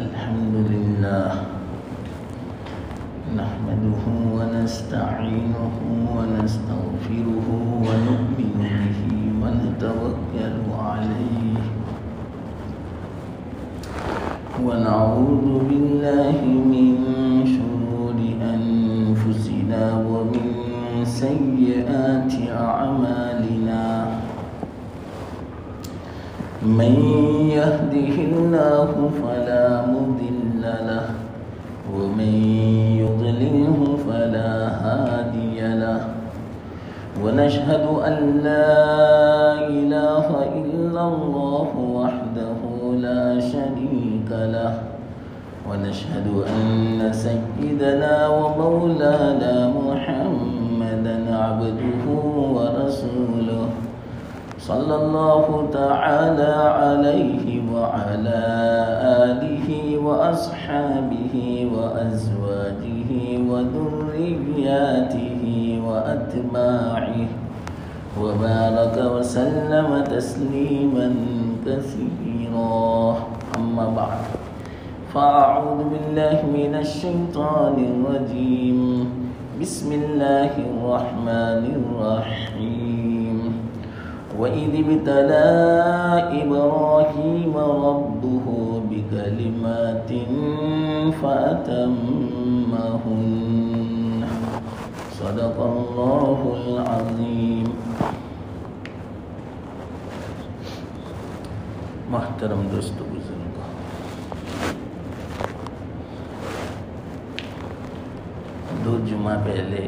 الحمد لله نحمده ونستعينه ونستغفره ونؤمن به ونتوكل عليه ونعوذ بالله من شرور أنفسنا ومن سيئات أعمالنا من يهده الله فلا مضل له ومن يضلله فلا هادي له ونشهد أن لا إله إلا الله وحده لا شريك له ونشهد أن سيدنا ومولانا محمدا عبده ورسوله صلى الله تعالى عليه وعلى آله وأصحابه وأزواجه وذرياته وأتباعه وبارك وسلم تسليما كثيرا أما بعد فأعوذ بالله من الشيطان الرجيم بسم الله الرحمن الرحيم وَإِذِ ابْتَلَى إِبْرَاهِيمَ رَبُّهُ بِكَلِمَاتٍ فَأَتَمَّهُنَّ صدق اللہ العظیم۔ محترم دوستو بزرگوں، دو جمعہ پہلے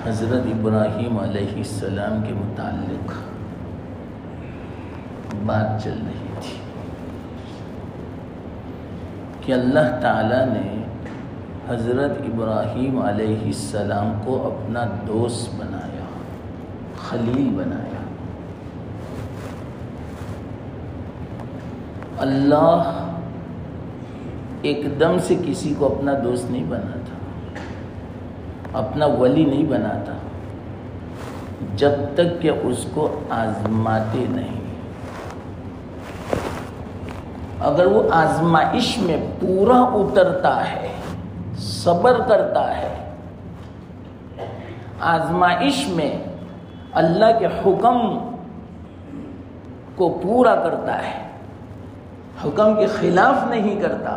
حضرت ابراہیم علیہ السلام کے متعلق بات چل رہی تھی کہ اللہ تعالیٰ نے حضرت ابراہیم علیہ السلام کو اپنا دوست بنایا، خلیل بنایا۔ اللہ ایک دم سے کسی کو اپنا دوست نہیں بناتا، اپنا ولی نہیں بناتا جب تک کہ اس کو آزماتے نہیں۔ اگر وہ آزمائش میں پورا اترتا ہے، صبر کرتا ہے، آزمائش میں اللہ کے حکم کو پورا کرتا ہے، حکم کے خلاف نہیں کرتا،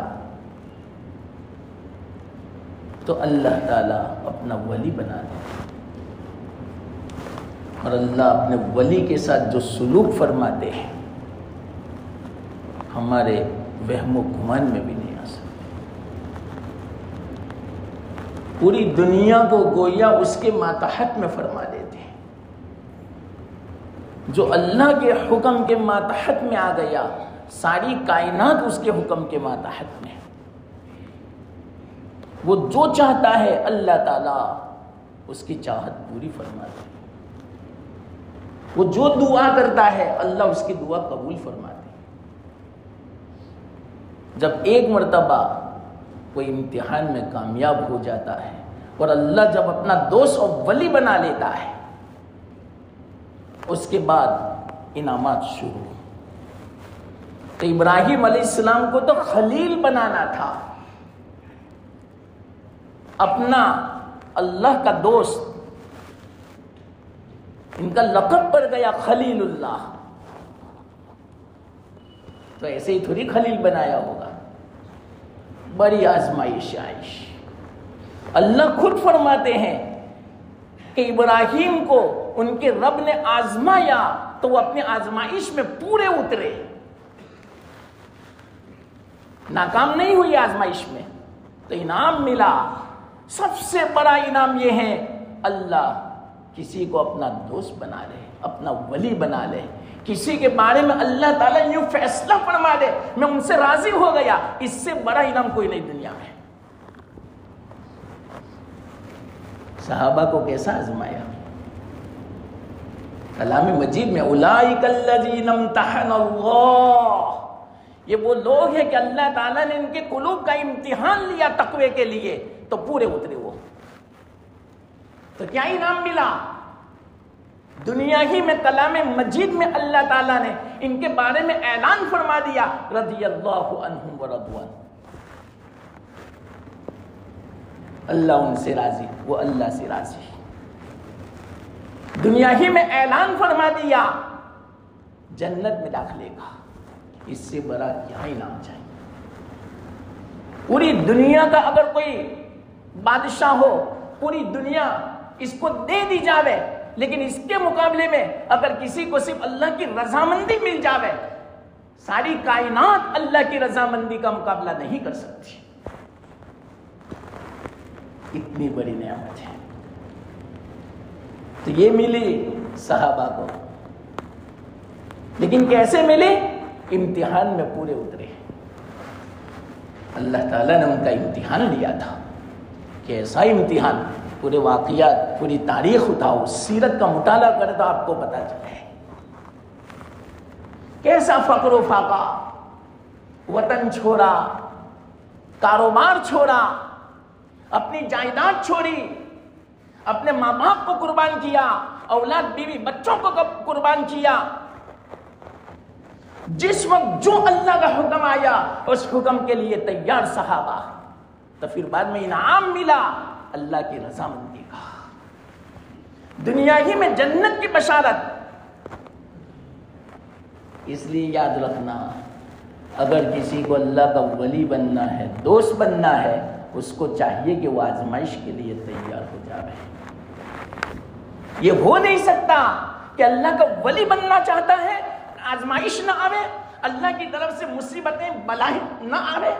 تو اللہ تعالیٰ اپنا ولی بنا دیتا۔ اور اللہ اپنے ولی کے ساتھ جو سلوک فرماتے ہیں ہمارے وہم و گمان میں بھی نہیں آ سکتے۔ پوری دنیا کو گویا اس کے ماتحت میں فرما دیتے ہیں۔ جو اللہ کے حکم کے ماتحت میں آ گیا، ساری کائنات اس کے حکم کے ماتحت میں۔ وہ جو چاہتا ہے اللہ تعالیٰ اس کی چاہت پوری فرماتا ہے، وہ جو دعا کرتا ہے اللہ اس کی دعا قبول فرماتے ہیں۔ جب ایک مرتبہ کوئی امتحان میں کامیاب ہو جاتا ہے اور اللہ جب اپنا دوست اور ولی بنا لیتا ہے، اس کے بعد انعامات شروع۔ تو ابراہیم علیہ السلام کو تو خلیل بنانا تھا، اپنا اللہ کا دوست، ان کا لقب پڑ گیا خلیل اللہ۔ تو ایسے ہی تھوڑی خلیل بنایا ہوگا، بڑی آزمائش آئی۔ اللہ خود فرماتے ہیں کہ ابراہیم کو ان کے رب نے آزمایا تو وہ اپنی آزمائش میں پورے اترے، ناکام نہیں ہوئی آزمائش میں، تو انعام ملا۔ سب سے بڑا انعام یہ ہے اللہ کسی کو اپنا دوست بنا لے، اپنا ولی بنا لے، کسی کے بارے میں اللہ تعالیٰ یوں فیصلہ فرما دے میں ان سے راضی ہو گیا، اس سے بڑا انعام کوئی نہیں دنیا میں۔ صحابہ کو کیسا آزمایا؟ کلام مجید میں اولئک الذین امتحن اللہ، یہ وہ لوگ ہیں کہ اللہ تعالیٰ نے ان کے قلوب کا امتحان لیا تقوی کے لیے تو پورے اترے وہ۔ تو کیا انعام ملا؟ دنیا ہی میں کلام مجید میں اللہ تعالیٰ نے ان کے بارے میں اعلان فرما دیا رضی اللہ عنہم ورضوا عنہ، اللہ ان سے راضی، وہ اللہ سے راضی۔ دنیا ہی میں اعلان فرما دیا جنت میں داخلے کا، اس سے بڑا کیا انعام چاہیے؟ پوری دنیا کا اگر کوئی بادشاہ ہو، پوری دنیا اس کو دے دی جاوے، لیکن اس کے مقابلے میں اگر کسی کو صرف اللہ کی رضامندی مل جاوے، ساری کائنات اللہ کی رضامندی کا مقابلہ نہیں کر سکتی۔ اتنی بڑی نعمت ہے۔ تو یہ ملی صحابہ کو، لیکن کیسے ملی؟ امتحان میں پورے اترے۔ اللہ تعالیٰ نے ان کا امتحان لیا تھا۔ کیسا امتحان؟ پورے واقعات، پوری تاریخ اٹھاؤ، سیرت کا مطالعہ کرے تو آپ کو پتا چلے کیسا فقر و فاقہ، وطن چھوڑا، کاروبار چھوڑا، اپنی جائیداد چھوڑی، اپنے ماں باپ کو قربان کیا، اولاد بیوی بچوں کو قربان کیا۔ جس وقت جو اللہ کا حکم آیا اس حکم کے لیے تیار صحابہ، تو پھر بعد میں انعام ملا اللہ کی رضامندی کا، دنیا ہی میں جنت کی بشارت۔ اس لیے یاد رکھنا، اگر کسی کو اللہ کا ولی بننا ہے، دوست بننا ہے، اس کو چاہیے کہ وہ آزمائش کے لیے تیار ہو جائے۔ یہ ہو نہیں سکتا کہ اللہ کا ولی بننا چاہتا ہے، آزمائش نہ آوے، اللہ کی طرف سے مصیبتیں بلائیں نہ آوے،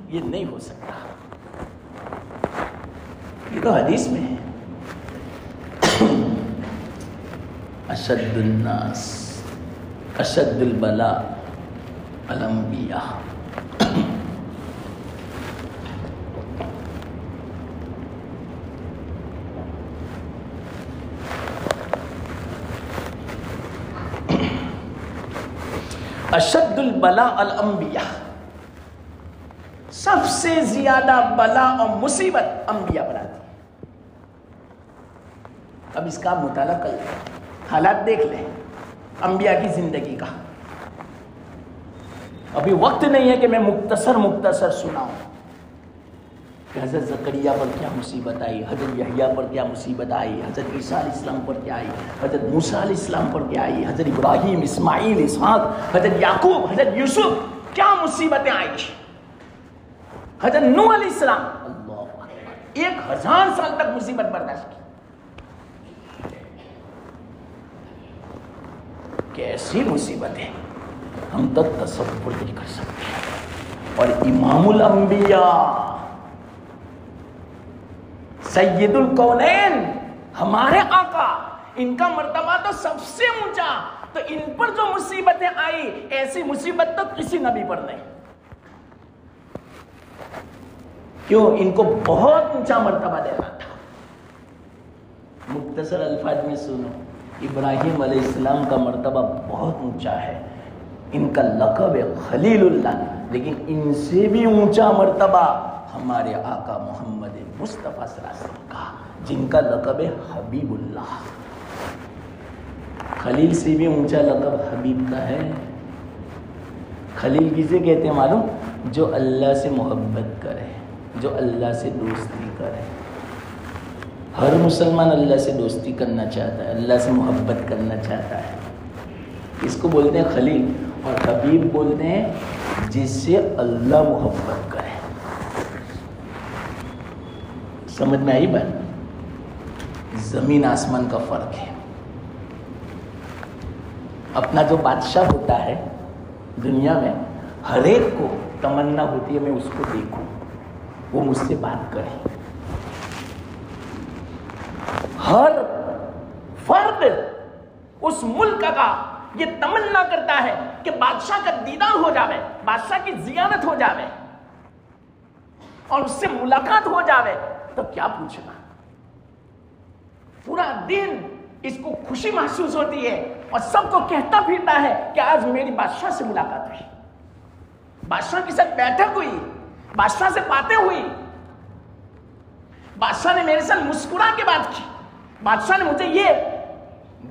یہ نہیں ہو سکتا۔ یہ تو حدیث میں ہے، اشد الناس اشد البلاء الانبیاء۔ اشد البلاء الانبیاء، سب سے زیادہ بلا اور مصیبت انبیاء بناتی ہے۔ اب اس کا مطالعہ کر لیں، حالات دیکھ لیں انبیاء کی زندگی کا۔ ابھی وقت نہیں ہے کہ میں مختصر سناؤں کہ حضرت زکریا پر کیا مصیبت آئی، حضرت یحییٰ پر کیا مصیبت آئی، حضرت عیسیٰ علیہ السلام پر کیا آئی، حضرت موسیٰ علیہ السلام پر کیا آئی، حضرت ابراہیم، اسماعیل، اسحاق، حضرت یعقوب، حضرت یوسف، کیا مصیبتیں آئی، حضرت نوح علیہ السلام، اللہ اکبر، 1000 سال تک مصیبت برداشت کی۔ کیسی مصیبت ہے ہم تک تصور نہیں کر سکتے۔ اور امام الانبیاء، سید الکونین، ہمارے آقا، ان کا مرتبہ تو سب سے اونچا، تو ان پر جو مصیبتیں آئی ایسی مصیبت تو کسی نبی پر نہیں۔ کیوں؟ ان کو بہت اونچا مرتبہ دینا تھا۔ مختصر الفاظ میں سنو، ابراہیم علیہ السلام کا مرتبہ بہت اونچا ہے، ان کا لقب ہے خلیل اللہ، لیکن ان سے بھی اونچا مرتبہ ہمارے آقا محمد مصطفیٰ صلی اللہ علیہ وسلم کا، جن کا لقب ہے حبیب اللہ۔ خلیل سے بھی اونچا لقب حبیب کا ہے۔ خلیل کسے کہتے ہیں معلوم؟ جو اللہ سے محبت کرے، جو اللہ سے دوستی کرے۔ ہر مسلمان اللہ سے دوستی کرنا چاہتا ہے، اللہ سے محبت کرنا چاہتا ہے، اس کو بولتے ہیں خلیل۔ اور حبیب بولتے ہیں جس سے اللہ محبت کرے۔ سمجھ میں آئی بات؟ زمین آسمان کا فرق ہے۔ اپنا جو بادشاہ ہوتا ہے دنیا میں، ہر ایک کو تمنا ہوتی ہے میں اس کو دیکھوں، وہ مجھ سے بات کرے۔ ہر فرد اس ملک کا یہ تمنا کرتا ہے کہ بادشاہ کا دیدار ہو جاوے، بادشاہ کی زیارت ہو جاوے اور اس سے ملاقات ہو جاوے۔ تو کیا پوچھنا، پورا دن اس کو خوشی محسوس ہوتی ہے اور سب کو کہتا پھرتا ہے کہ آج میری بادشاہ سے ملاقات ہوئی، بادشاہ کے ساتھ بیٹھک ہوئی، بادشاہ سے باتیں ہوئی، بادشاہ نے میرے ساتھ مسکرا کے بات کی، بادشاہ نے مجھے یہ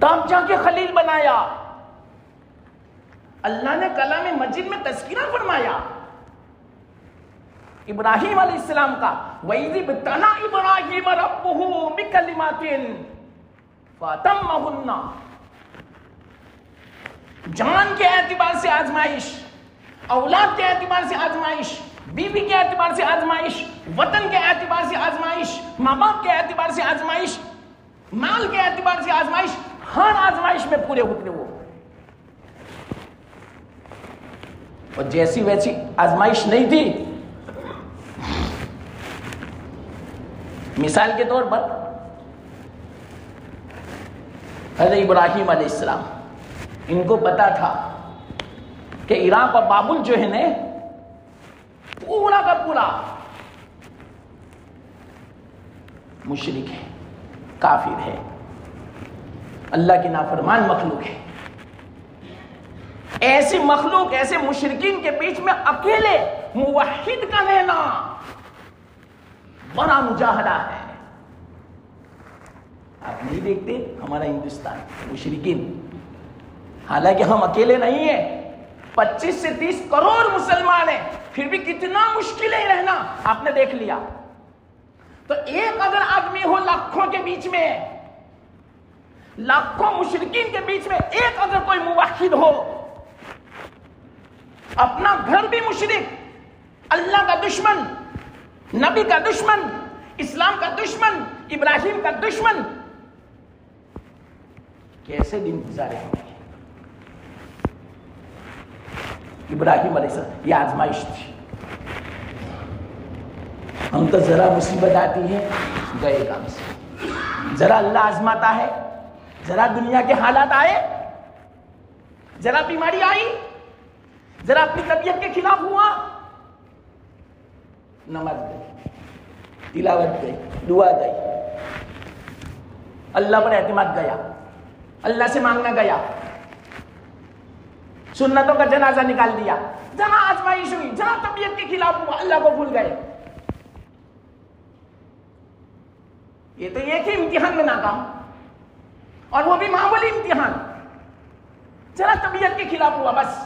تب جا کے خلیل بنایا. اللہ نے کلام مجید میں تذکرہ فرمایا ابراہیم علیہ السلام کا. وَإِذِ ابْتَلَىٰ إِبْرَاهِيمَ رَبُّهُ بِكَلِمَاتٍ فَأَتَمَّهُنَّ. جان کے اعتبار سے آزمائش، اولاد کے اعتبار سے آزمائش، بیوی کے اعتبار سے آزمائش، وطن کے اعتبار سے آزمائش، ماں باپ کے اعتبار سے آزمائش، مال کے اعتبار سے آزمائش، ہر آزمائش میں پورے اترے وہ. اور جیسی ویسی آزمائش نہیں تھی. مثال کے طور پر حضرت ابراہیم علیہ السلام، ان کو پتا تھا کہ عراق اور بابل جو ہے نا پورا کا پورا مشرک ہے، کافر ہے، اللہ کی نافرمان مخلوق ہے. ایسی مخلوق، ایسے مشرکین کے بیچ میں اکیلے موحد کا رہنا بڑا مجاہدہ ہے. آپ نہیں دیکھتے ہمارا ہندوستان مشرکین، حالانکہ ہم اکیلے نہیں ہیں، 25 سے 30 کروڑ مسلمان ہیں، پھر بھی کتنا مشکل ہے رہنا آپ نے دیکھ لیا. تو ایک اگر آدمی ہو لاکھوں کے بیچ میں، لاکھوں مشرکین کے بیچ میں ایک اگر کوئی موحد ہو، اپنا گھر بھی مشرک، اللہ کا دشمن، نبی کا دشمن، اسلام کا دشمن، ابراہیم کا دشمن، کیسے دن گزارے ہوں گے. ابراہیم علیہ السلام یہ آزمائش تھی. ہم تو ذرا مصیبت آتی ہے گئے کام سے، ذرا اللہ آزماتا ہے، ذرا دنیا کے حالات آئے، ذرا بیماری آئی، ذرا اپنی طبیعت کے خلاف ہوا، نماز گئی، تلاوت گئی، دعا گئی، اللہ پر اعتماد گیا، اللہ سے مانگنا گیا، سنتوں کا جنازہ نکال دیا. ذرا آزمائش ہوئی، ذرا طبیعت کے خلاف ہوا، اللہ کو بھول گئے. یہ تو ایک ہی امتحان میں ناکام، اور وہ بھی معمولی امتحان. ذرا طبیعت کے خلاف ہوا، بس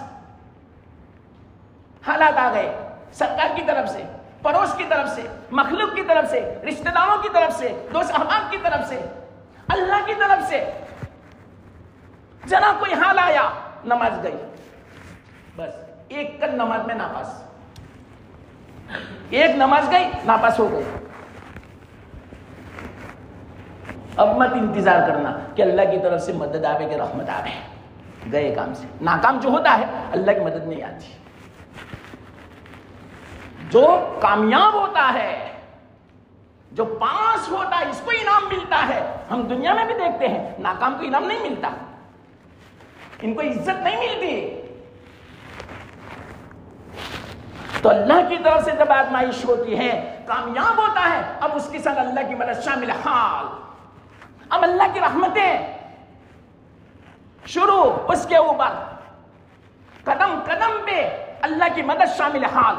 حالات آ گئے، سرکار کی طرف سے، پڑوس کی طرف سے، مخلوق کی طرف سے، رشتہ داروں کی طرف سے، دوست احباب کی طرف سے، اللہ کی طرف سے. ذرا کوئی حال آیا، نماز گئی، بس ایک کل نماز میں ناپاس، ایک نماز گئی ناپاس ہو گئی. اب مت انتظار کرنا کہ اللہ کی طرف سے مدد آوے کہ رحمت آوے. گئے کام سے. ناکام جو ہوتا ہے اللہ کی مدد نہیں آتی. جو کامیاب ہوتا ہے، جو پاس ہوتا ہے، اس کو انعام ملتا ہے. ہم دنیا میں بھی دیکھتے ہیں ناکام کو انعام نہیں ملتا، ان کو عزت نہیں ملتی. تو اللہ کی طرف سے جب آزمائش ہوتی ہے، کامیاب ہوتا ہے، اب اس کے ساتھ اللہ کی مدد شامل حال، اب اللہ کی رحمتیں شروع، اس کے اوپر قدم قدم پہ اللہ کی مدد شامل حال.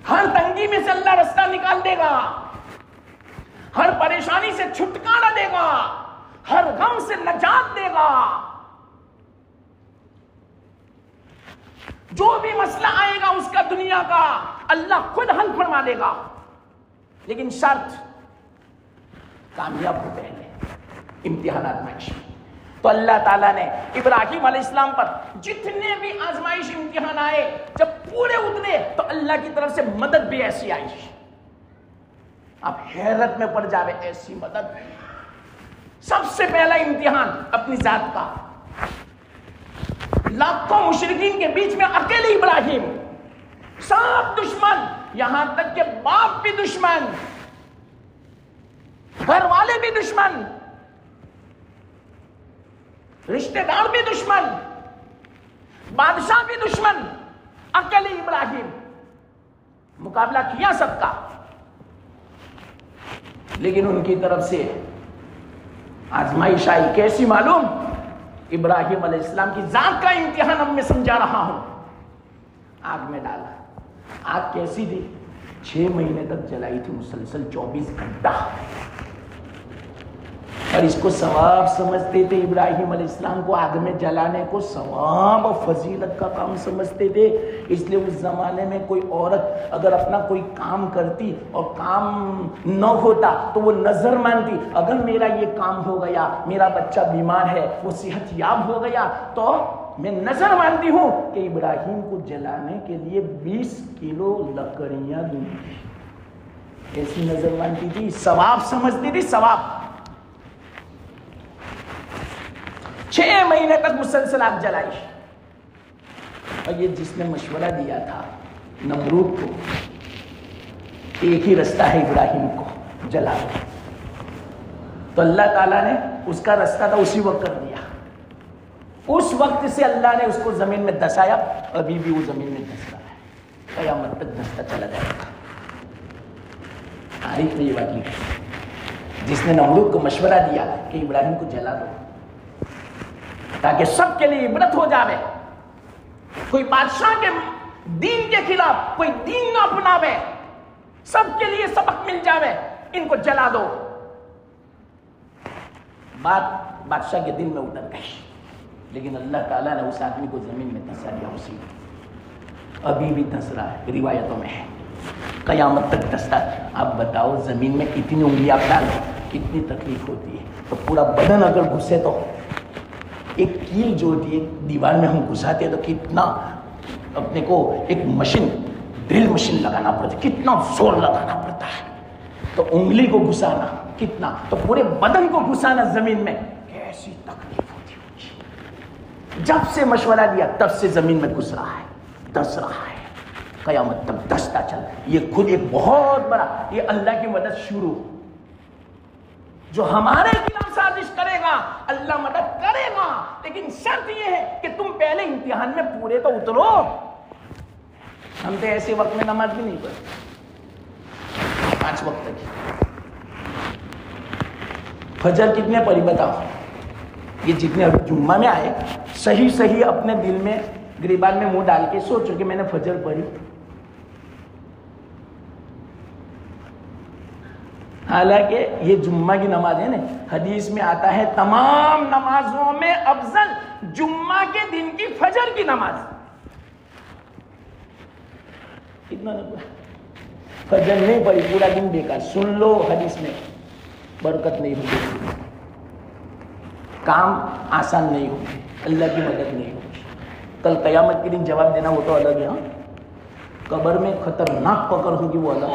ہر تنگی میں سے اللہ راستہ نکال دے گا، ہر پریشانی سے چھٹکارا دے گا، ہر غم سے نجات دے گا. جو بھی مسئلہ آئے گا اس کا دنیا کا اللہ خود حل فرما دے گا. لیکن شرط کامیاب ہو پہلے امتحانات میں. تو اللہ تعالیٰ نے ابراہیم علیہ السلام پر جتنے بھی آزمائش امتحان آئے، جب پورے اترے تو اللہ کی طرف سے مدد بھی ایسی آئی، آپ حیرت میں پڑ جاوے. ایسی مدد. سب سے پہلا امتحان اپنی ذات کا. لاکھوں مشرکین کے بیچ میں اکیلے ابراہیم، سب دشمن، یہاں تک کہ باپ بھی دشمن، گھر والے بھی دشمن، رشتہ دار بھی دشمن، بادشاہ بھی دشمن. اکیلے ابراہیم مقابلہ کیا سب کا. لیکن ان کی طرف سے آزمائش آئی. کیسی معلوم؟ ابراہیم علیہ السلام کی ذات کا امتحان اب میں سمجھا رہا ہوں. آگ میں ڈالا. آگ کیسی تھی؟ 6 مہینے تک جلائی تھی مسلسل، 24 گھنٹہ. اور اس کو ثواب سمجھتے تھے. ابراہیم علیہ السلام کو آگ میں جلانے کو ثواب اور فضیلت کا کام سمجھتے تھے. اس لیے اس زمانے میں کوئی عورت اگر اپنا کوئی کام کرتی اور کام نہ ہوتا تو وہ نظر مانتی, اگر میرا یہ کام ہو گیا, میرا بچہ بیمار ہے, وہ صحت یاب ہو گیا, تو میں نظر مانتی ہوں کہ ابراہیم کو جلانے کے لیے 20 کلو لکڑیاں دوں گی. ایسی نظر مانتی تھی, ثواب سمجھتی تھی, ثواب. 6 مہینے تک مسلسل آگ جلائی. اور یہ جس نے مشورہ دیا تھا نمرود کو, ایک ہی رستہ ہے ابراہیم کو جلا دو, تو اللہ تعالیٰ نے اس کا رستہ تھا اسی وقت کر دیا. اس وقت سے اللہ نے اس کو زمین میں دسایا, ابھی بھی وہ زمین میں دس رہا ہے, قیامت تک دستا چلا جائے گا. تاریخ میں یہ بات لکھی, جس نے نمرود کو مشورہ دیا کہ ابراہیم کو جلا دو تاکہ سب کے لیے عبرت ہو جاوے, کوئی بادشاہ کے دین کے خلاف کوئی دین نہ اپناوے, سب کے لیے سبق مل جاوے, ان کو جلا دو. بات بادشاہ کے دل میں اتر گئی, لیکن اللہ تعالیٰ نے اس آدمی کو زمین میں دھسا دیا. اسی ابھی بھی دھس رہا ہے, روایتوں میں ہے, قیامت تک دھستا. آپ بتاؤ زمین میں اتنی انگلی آپ ڈالو کتنی تکلیف ہوتی ہے. تو پورا بدن اگر گھسے تو ایک کیل جو ہوتی ہے دیوار میں ہم گھساتے ہیں تو کتنا اپنے کو ایک مشین, ڈرل مشین لگانا پڑتا ہے, کتنا زور لگانا پڑتا ہے. تو انگلی کو گھسانا کتنا, تو پورے بدن کو گھسانا زمین میں کیسی تکلیف ہوتی ہوگی. جب سے مشورہ دیا تب سے زمین میں گھس رہا ہے, دس رہا ہے, قیامت تک دستا چل. یہ خود ایک بہت بڑا, یہ اللہ کی مدد شروع. جو ہمارے خلاف سازش کرے گا اللہ مدد کرے گا, لیکن شرط یہ ہے کہ تم پہلے امتحان میں پورے تو اترو. ہم تو ایسے وقت میں نماز بھی نہیں پڑھتے, 5 وقت تک. فجر کتنے پڑھی بتاؤ؟ یہ جتنے ابھی جمعہ میں آئے صحیح اپنے دل میں گریبان میں منہ ڈال کے سوچو کہ میں نے فجر پڑھی. حالانکہ یہ جمعہ کی نماز ہے نا, حدیث میں آتا ہے تمام نمازوں میں افضل جمعہ کے دن کی فجر کی نماز. کتنا فجر نہیں پڑھی پورا دن بیکار. سن لو حدیث میں برکت نہیں ہوگی, کام آسان نہیں ہوگی, اللہ کی مدد نہیں ہوگی. کل قیامت کے دن جواب دینا وہ تو الگ ہے. قبر میں خطرناک پکڑ ہوگی وہ الگ.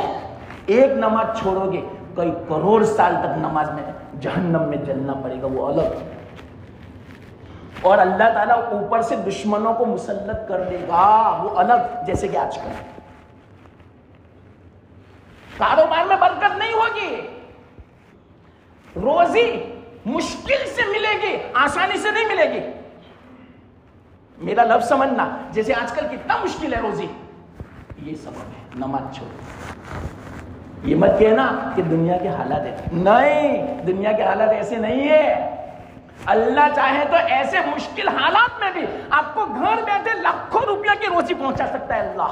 ایک نماز چھوڑو گے کئی کروڑ سال تک نماز میں جہنم میں جلنا پڑے گا, وہ الگ. اور اللہ تعالیٰ اوپر سے دشمنوں کو مسلط کر دے گا, وہ الگ. جیسے کہ آج کل کاروبار میں برکت نہیں ہوگی, روزی مشکل سے ملے گی, آسانی سے نہیں ملے گی. میرا لفظ سمجھنا, جیسے آج کل کتنا مشکل ہے روزی, یہ سبب ہے نماز چھوڑو. یہ مت کہنا کہ دنیا کے حالات ہے, نہیں, دنیا کے حالات ایسے نہیں ہے. اللہ چاہے تو ایسے مشکل حالات میں بھی آپ کو گھر بیٹھے لاکھوں روپیہ کی روزی پہنچا سکتا ہے اللہ.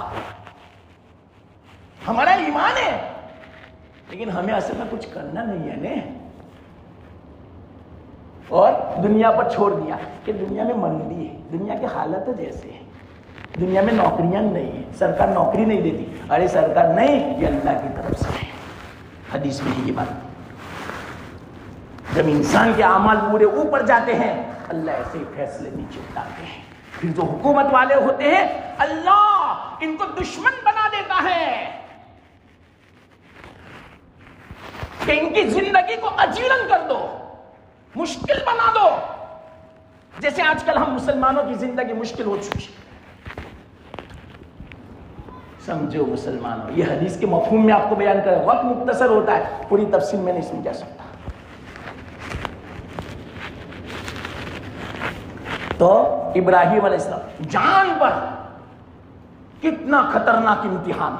ہمارا ایمان ہے, لیکن ہمیں اصل میں کچھ کرنا نہیں ہے نا. اور دنیا پر چھوڑ دیا کہ دنیا میں مندی ہے, دنیا کے حالات جیسے ہیں, دنیا میں نوکریاں نہیں ہیں, سرکار نوکری نہیں دیتی. ارے سرکار نہیں, یہ اللہ کی طرف سے ہے. حدیث میں یہ بات, جب انسان کے اعمال پورے اوپر جاتے ہیں اللہ ایسے ہی فیصلے نیچے اتارتے ہیں. پھر جو حکومت والے ہوتے ہیں اللہ ان کو دشمن بنا دیتا ہے کہ ان کی زندگی کو اجیرن کر دو, مشکل بنا دو. جیسے آج کل ہم مسلمانوں کی زندگی مشکل ہو چکی. سمجھو مسلمانوں, یہ حدیث کے مفہوم میں آپ کو بیان کریں, وقت مختصر ہوتا ہے, پوری تفصیل میں نہیں سمجھا سکتا. تو ابراہیم علیہ السلام جان پر کتنا خطرناک امتحان,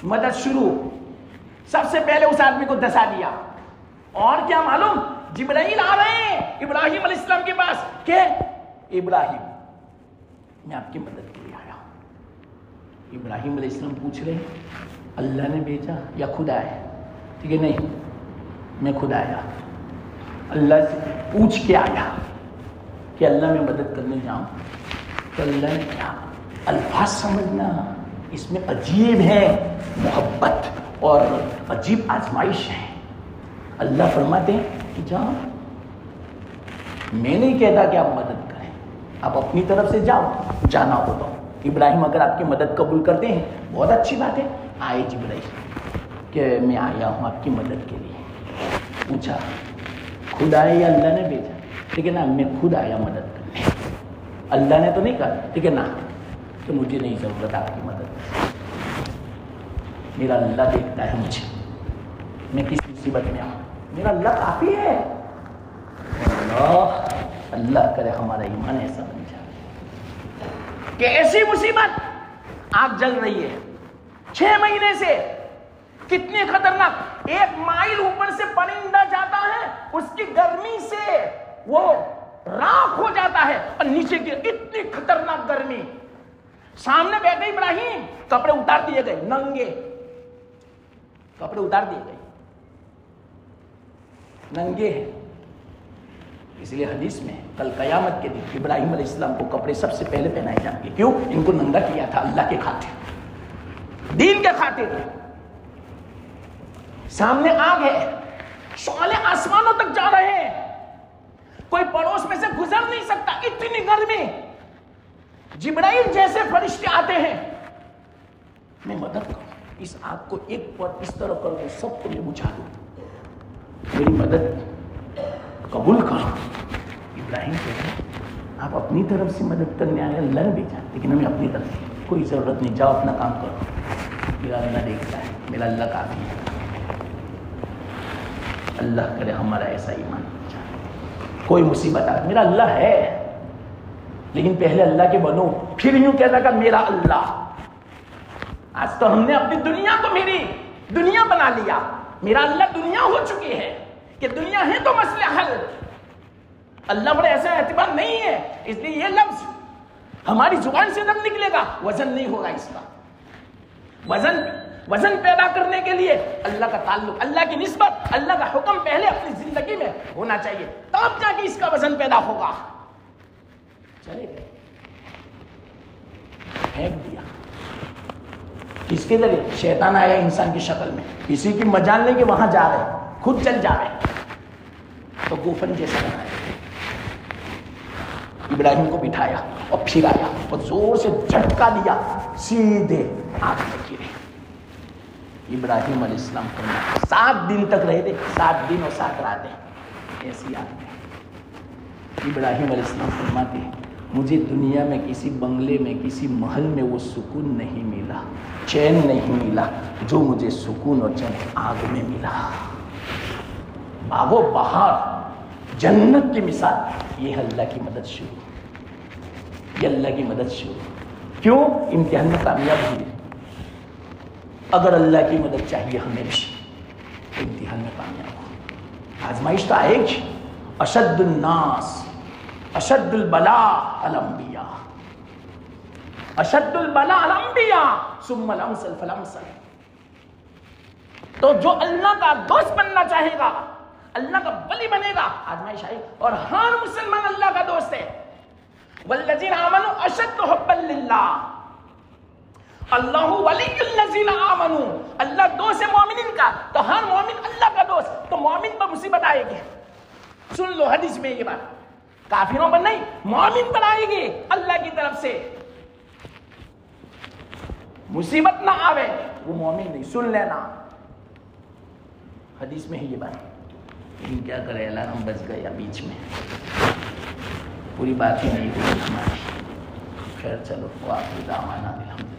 مدد شروع. سب سے پہلے اس آدمی کو دسا دیا, اور کیا معلوم, جبرائیل آ رہے ہیں ابراہیم علیہ السلام کے پاس کہ ابراہیم میں آپ کی مدد کے لیے آیا ہوں. ابراہیم علیہ السلام پوچھ رہے ہیں اللہ نے بھیجا یا خود آیا؟ ٹھیک ہے, نہیں, میں خود آیا. اللہ سے پوچھ کے آیا کہ اللہ میں مدد کرنے جاؤں تو اللہ نے کیا الفاظ سمجھنا، اس میں عجیب ہے محبت اور عجیب آزمائش ہے. اللہ فرماتے ہیں کہ جاؤ، میں نہیں کہتا کہ آپ مدد کریں، آپ اپنی طرف سے جاؤ، جانا ہو تو. ابراہیم اگر آپ کی مدد قبول کرتے ہیں بہت اچھی بات ہے. آئے جبرائیل کہ میں آیا ہوں آپ کی مدد کے لیے. پوچھا خود آئے یا اللہ نے بھیجا؟ ٹھیک ہے نا، میں خود آیا مدد کرنے. اللہ نے تو نہیں کہا ٹھیک ہے نا کہ مجھے نہیں ضرورت آپ کی مدد، میرا اللہ دیکھتا ہے مجھے، میں کس مصیبت میں آؤں، میرا اللہ کافی ہے. اللہ کرے ہمارا ایمان ایسا بن جائے کہ ایسی مصیبت، آگ جل رہی ہے 6 مہینے سے، کتنی خطرناک، 1 مائل اوپر سے پرندہ جاتا ہے اس کی گرمی سے وہ راکھ ہو جاتا ہے، اور نیچے کی اتنی خطرناک گرمی. سامنے بیٹھے ابراہیم، کپڑے اتار دیے گئے، ننگے کپڑے اتار دیے گئے، ننگے ہیں. اس لیے حدیث میں کل قیامت کے دن ابراہیم علیہ السلام کو کپڑے سب سے پہلے پہنائے جائیں گے. کیوں؟ ان کو ننگا کیا تھا اللہ کے خاطر، دین کے خاطر. سامنے آگ ہے، شعلے آسمانوں تک جا رہے ہیں، کوئی پڑوس میں سے گزر نہیں سکتا، اتنی گرمی. جبرائیل جیسے فرشتے آتے ہیں، میں مدد کروں، اس آگ کو ایک پر اس طرح کر دوں، سب کو میں بجھا دوں، میری مدد قبول کرو. ابراہیم کہتے ہیں آپ اپنی طرف سے مدد کرنے آئے، اللہ نے بھیجا، لیکن ہمیں اپنی طرف سے کوئی ضرورت نہیں، جاؤ اپنا کام کرو، میرا اللہ دیکھتا ہے، میرا اللہ کافی ہے. اللہ کرے ہمارا ایسا ایمان. کوئی مصیبت آئے میرا اللہ ہے، لیکن پہلے اللہ کے بنو، پھر یوں کہتا کہ میرا اللہ. آج تو ہم نے اپنی دنیا کو میری دنیا بنا لیا، میرا اللہ دنیا ہو چکی ہے کہ دنیا ہے تو مسئلہ حل. اللہ پر ایسا اعتبار نہیں ہے، اس لیے یہ لفظ ہماری زبان سے جب نکلے گا وزن نہیں ہوگا اس کا. وزن پیدا کرنے کے لیے اللہ کا تعلق، اللہ کی نسبت، اللہ کا حکم پہلے اپنی زندگی میں ہونا چاہیے، تب جا کے اس کا وزن پیدا ہوگا. چلے گئے، پھینک دیا. کس کے ذریعے؟ شیطان آیا انسان کی شکل میں، کسی کی مجال لے کے وہاں جا رہے، خود چل جا رہے، تو گوفن جیسا بنایا، ابراہیم کو بٹھایا اور پھر آیا اور زور سے جھٹکا دیا، سیدھے آگ میں گرے. ابراہیم علیہ السلام فرماتے 7 دن تک رہے تھے، 7 دن اور 7 راتیں ایسی آگ میں. ابراہیم علیہ السلام فرماتے ہیں مجھے دنیا میں کسی بنگلے میں، کسی محل میں وہ سکون نہیں ملا، چین نہیں ملا جو مجھے سکون اور چین آگ میں ملا. باغ و بہار، جنت کی مثال، یہ اللہ کی مدد شروع، یہ اللہ کی مدد شروع. کیوں؟ امتحان میں کامیاب ہوئے. اگر اللہ کی مدد چاہیے ہمیں تو امتحان میں کامیاب ہو. آزمائش تو آئے گی. اشد الناس اشد البلاء الانبیاء، اشد البلاء الانبیاء ثم الامثل فالامثل. تو جو اللہ کا دوست بننا چاہے گا، اللہ کا ولی بنے گا، آزمائش آئے. اور ہر مسلمان اللہ کا دوست ہے. والذین آمنوا اشد حبا للہ، اللہ ولی الذین آمنوا، اللہ دوست ہے مومنین کا، تو ہر مومن اللہ کا دوست. تو مومن پر مصیبت آئے گی، سن لو حدیث میں یہ بات، کافروں پر نہیں، مومن پر آئے گی. اللہ کی طرف سے مصیبت نہ آوے وہ مومن نہیں، سن لینا حدیث میں ہے یہ بات. لیکن کیا کرے، الارم بج گیا بیچ میں، پوری بات ہی نہیں ہوئی ہماری. خیر چلو، وہ آپ کی دعوانا الحمدللہ.